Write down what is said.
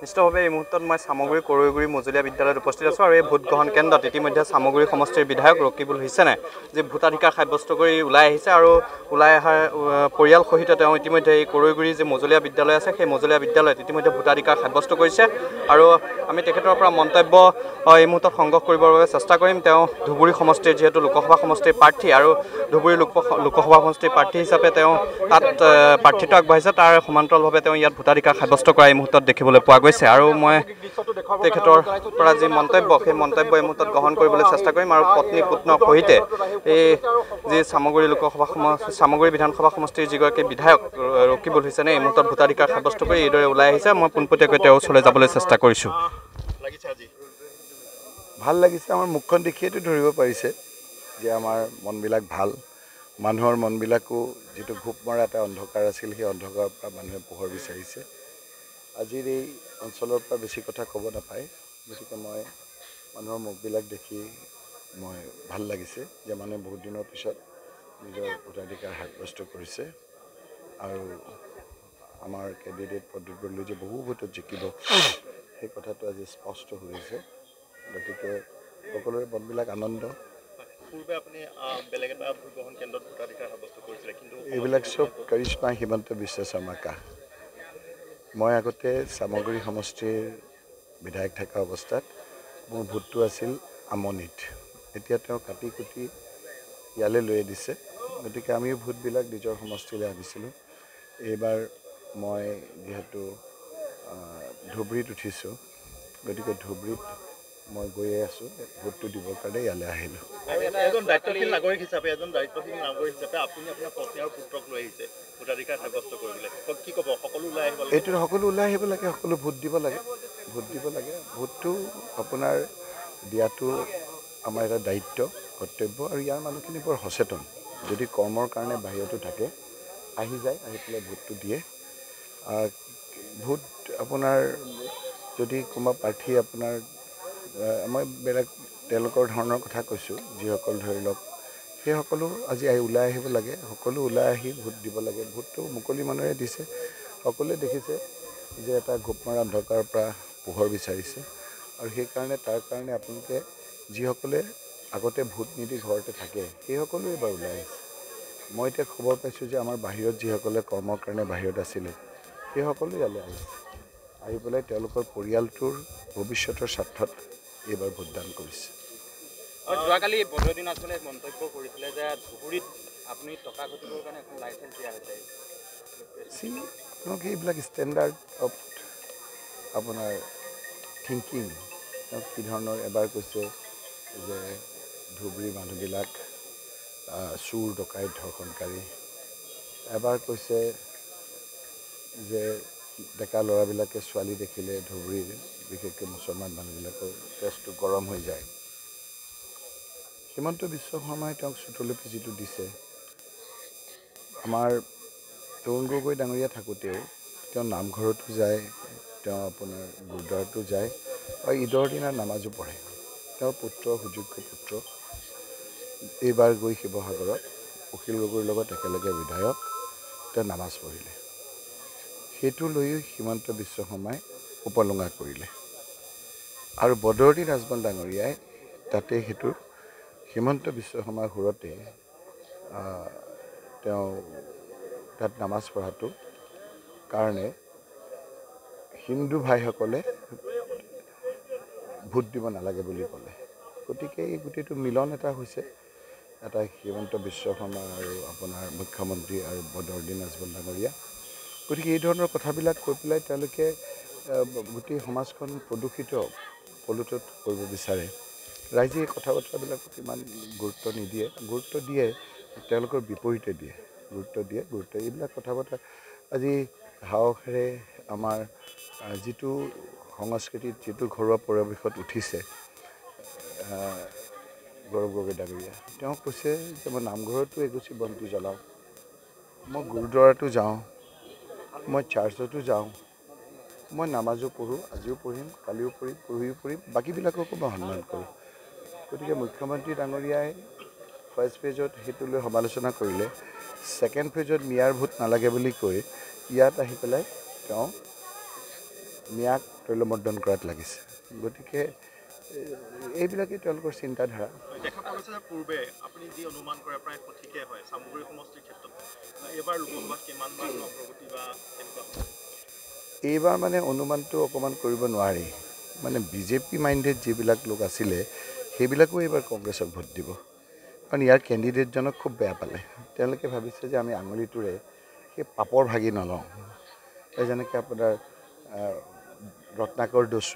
নিশ্চিতভাৱে এই মুহূৰ্তত মই চামগুৰি কৰৈগুৰি মজলীয়া বিদ্যালয়ত উপস্থিত আছোঁ আৰু এই ভোট গ্ৰহণ কেন্দ্ৰত ইতিমধ্যে চামগুৰি সমষ্টিৰ বিধায়ক ৰকিবুল হুছেইনে যি ভোটাধিকাৰ সাব্যস্ত কৰি ওলাই আহিছে আৰু ওলাই অহাৰ পৰিয়াল সহিত তেওঁ ইতিমধ্যে এই কৰৈগুৰি যি মজলীয়া বিদ্যালয় আছে সেই মজলীয়া বিদ্যালয়ত ইতিমধ্যে ভোটাধিকাৰ সাব্যস্ত কৰিছে আৰু আমি তেখেতৰ পৰা মন্তব্য এই মুহূৰ্তত সংগ্ৰহ কৰিবৰ বাবে চেষ্টা কৰিম। তেওঁ ধুবুৰী সমষ্টিৰ যিহেতু লোকসভা সমষ্টিৰ প্ৰাৰ্থী আৰু ধুবুৰী লোকসভা সমষ্টিৰ প্ৰাৰ্থী হিচাপে তেওঁ তাত প্ৰাৰ্থিত্ব আগবাঢ়িছে, তাৰ সমান্তৰালভাৱে তেওঁ ইয়াত ভোটাধিকাৰ সাব্যস্ত কৰা এই মুহূৰ্তত দেখিবলৈ পোৱা গৈছে আৰু মই তেখেতৰ পৰা যি মন্তব্য সেই মন্তব্য এই মুহূৰ্তত গ্ৰহণ কৰিবলৈ চেষ্টা কৰিম আৰু পত্নী পুত্ৰৰ সৈতে এই যি চামগুৰি বিধানসভা সমষ্টিৰ যিগৰাকী বিধায়ক ৰকিবুল হুছেইনে এই মুহূৰ্তত ভোটাধিকাৰ সাব্যস্ত কৰি এইদৰে ওলাই আহিছে। মই পোনপটীয়াকৈ তেওঁৰ ওচৰলৈ যাবলৈ চেষ্টা কৰিছোঁ। ভাল লাগিছে, আমাৰ মুখখন দেখিয়েতো ধৰিব পাৰিছে যে আমাৰ মনবিলাক ভাল, মানুহৰ মনবিলাকো যিটো ঘোপ মৰা এটা অন্ধকাৰ আছিল সেই অন্ধকাৰৰ পৰা মানুহে পোহৰ বিচাৰিছে। আজিৰ এই অঞ্চলৰ পৰা বেছি কথা ক'ব নাপায়, গতিকে মই মানুহৰ মুখবিলাক দেখি মই ভাল লাগিছে যে মানুহে বহুত দিনৰ পিছত নিজৰ ভোটাধিকাৰ সাব্যস্ত কৰিছে আৰু আমাৰ কেণ্ডিডেট প্ৰদ্যুৎ বৰদলৈ যে বহু ভোটত জিকিব সেই কথাটো আজি স্পষ্ট হৈছে। গতিকে সকলোৰে মনবিলাক আনন্দ। এইবিলাক চব কৰিশ্মা হিমন্ত বিশ্ব শৰ্মা কা। মই আগতে চামগুৰি সমষ্টিৰ বিধায়ক থকা অৱস্থাত মোৰ ভোটটো আছিল আমনিত, এতিয়া তেওঁ কাটি কুটি ইয়ালৈ লৈ দিছে, গতিকে আমিও ভোটবিলাক নিজৰ সমষ্টিলৈ আনিছিলোঁ। এইবাৰ মই যিহেতু ধুবুৰীত উঠিছোঁ, গতিকে ধুবুৰীত মই গৈয়ে আছোঁ ভোটটো দিবৰ কাৰণে ইয়ালৈ আহিলোঁ। এজন দায়িত্বশীল নাগৰিক হিচাপে আপুনি আপোনাৰ পত্নী আৰু পুত্ৰক লৈ আহিছে ভোটাধিকাৰ সাব্যস্ত কৰিবলৈ, কি ক'ব? সকলো ওলাই আহিব লাগে, এইটো সকলো ওলাই আহিব লাগে, সকলো ভোট দিব লাগে, ভোটটো আপোনাৰ দিয়াটো আমাৰ এটা দায়িত্ব কৰ্তব্য আৰু ইয়াৰ মানুহখিনি বৰ সচেতন। যদি কৰ্মৰ কাৰণে বাহিৰতো থাকে আহি যায়, আহি পেলাই ভোটটো দিয়ে। ভোট আপোনাৰ যদি কোনোবা প্ৰাৰ্থী আপোনাৰ মই বেলেগ তেওঁলোকৰ ধৰণৰ কথা কৈছোঁ, যিসকল ধৰি লওক সেইসকলো আজি ওলাই আহিব লাগে, সকলো ওলাই আহি ভোট দিব লাগে। ভোটটো মুকলি মনেৰে দিছে, সকলোৱে দেখিছে যে এটা ঘোপমৰা অন্ধকাৰৰ পৰা পোহৰ বিচাৰিছে আৰু সেইকাৰণে তাৰ কাৰণে আপোনালোকে যিসকলে আগতে ভোট নিদি ঘৰতে থাকে সেইসকলো এবাৰ ওলাই আহিছে। মই এতিয়া খবৰ পাইছোঁ যে আমাৰ বাহিৰত যিসকলে কৰ্মৰ কাৰণে বাহিৰত আছিলে সেইসকলো ইয়ালৈ আহিছে, আহি পেলাই তেওঁলোকৰ পৰিয়ালটোৰ ভৱিষ্যতৰ স্বাৰ্থত এইবাৰ ভোটদান কৰিছে। যোৱাকালি বদৰুদ্দিন আজমলে মন্তব্য কৰিছিলে যে ধুবুৰীত আপুনি টকা ঘটিবৰ কাৰণে এখন লাইচেঞ্চ দিয়া হৈছে। আপোনালোকে এইবিলাক ষ্টেণ্ডাৰ্ড অফ আপোনাৰ থিংকিং কি ধৰণৰ এবাৰ কৈছে যে ধুবুৰীৰ মানুহবিলাক চোৰ ডকাইত ধৰ্ষণকাৰী, এবাৰ কৈছে যে ডেকা ল'ৰাবিলাকে ছোৱালী দেখিলে ধুবুৰীৰ বিশেষকৈ মুছলমান মানুহবিলাকৰ তেজটো গৰম হৈ যায়। হিমন্ত বিশ্ব শৰ্মাই তেওঁক চুটুলুপি যিটো দিছে, আমাৰ তৰুণ গগৈ ডাঙৰীয়া থাকোঁতেও তেওঁ নামঘৰতো যায়, তেওঁ আপোনাৰ গুৰুদ্বাৰতো যায় আৰু ঈদৰ দিনা নামাজো পঢ়ে। তেওঁৰ পুত্ৰ সুযোগ্য পুত্ৰ এইবাৰ গৈ শিৱসাগৰত অখিল গগৈৰ লগত একেলগে বিধায়ক, তেওঁ নামাজ পঢ়িলে। সেইটো লৈও হিমন্ত বিশ্ব শৰ্মাই উপলুঙা কৰিলে আৰু বদৰুদ্দিন আজমল ডাঙৰীয়াই তাতে সেইটো হিমন্ত বিশ্ব শৰ্মাৰ সুৰতে তেওঁ তাত নামাজ পঢ়াটো কাৰণে হিন্দু ভাইসকলে ভোট দিব নালাগে বুলি ক'লে। গতিকে এই গোটেইটো মিলন এটা হৈছে, এটা হিমন্ত বিশ্ব শৰ্মা আৰু আপোনাৰ মুখ্যমন্ত্ৰী আৰু বদৰুদ্দিন আজমল ডাঙৰীয়া। গতিকে এই ধৰণৰ কথাবিলাক কৈ পেলাই তেওঁলোকে গোটেই সমাজখন পলুটত কৰিব বিচাৰে। ৰাইজে এই কথা বতৰাবিলাকক ইমান গুৰুত্ব নিদিয়ে, গুৰুত্ব দিয়ে তেওঁলোকৰ বিপৰীতে দিয়ে, গুৰুত্ব এইবিলাক কথা বতৰা আজি হাঁওফাঁওৰে আমাৰ যিটো সংস্কৃতিত যিটো ঘৰুৱা পৰিৱেশত উঠিছে। গৌৰৱ গগৈ ডাঙৰীয়া তেওঁ কৈছে যে মই নামঘৰতো এগছি বন্তি জ্বলাওঁ, মই গুৰুদ্বাৰতো যাওঁ, মই চাৰ্চতো যাওঁ, মই নামাজো পঢ়োঁ, আজিও পঢ়িম, কালিও পঢ়িম, পৰহিও পঢ়িম, বাকীবিলাককো মই সন্মান কৰোঁ। গতিকে মুখ্যমন্ত্ৰী ডাঙৰীয়াই ফাৰ্ষ্ট ফেজত সেইটো লৈ সমালোচনা কৰিলে, ছেকেণ্ড ফেজত মিয়াৰ ভোট নালাগে বুলি কৈ ইয়াত আহি পেলাই তেওঁ মিয়াক তৈলমৰ্দন কৰাত লাগিছে। গতিকে এইবিলাকেই তেওঁলোকৰ চিন্তাধাৰা। দেখা পোৱা গৈছে যে পূৰ্বে আপুনি যি অনুমান কৰে প্ৰায় সঠিকেই হয় চামগুৰি সমষ্টিৰ ক্ষেত্ৰত। এইবাৰ লোকসভাত কিমান মান অগ্ৰগতি বা কেনেকুৱা? এইবাৰ মানে অনুমানটো অকণমান কৰিব নোৱাৰি। মানে বিজেপি মাইণ্ডেড যিবিলাক লোক আছিলে সেইবিলাকো এইবাৰ কংগ্ৰেছক ভোট দিব, কাৰণ ইয়াৰ কেণ্ডিডেটজনক খুব বেয়া পালে। তেওঁলোকে ভাবিছে যে আমি আঙুলিটোৰে সেই পাপৰ ভাগি নলওঁ। যেনেকৈ আপোনাৰ ৰত্নাকৰ দস্যু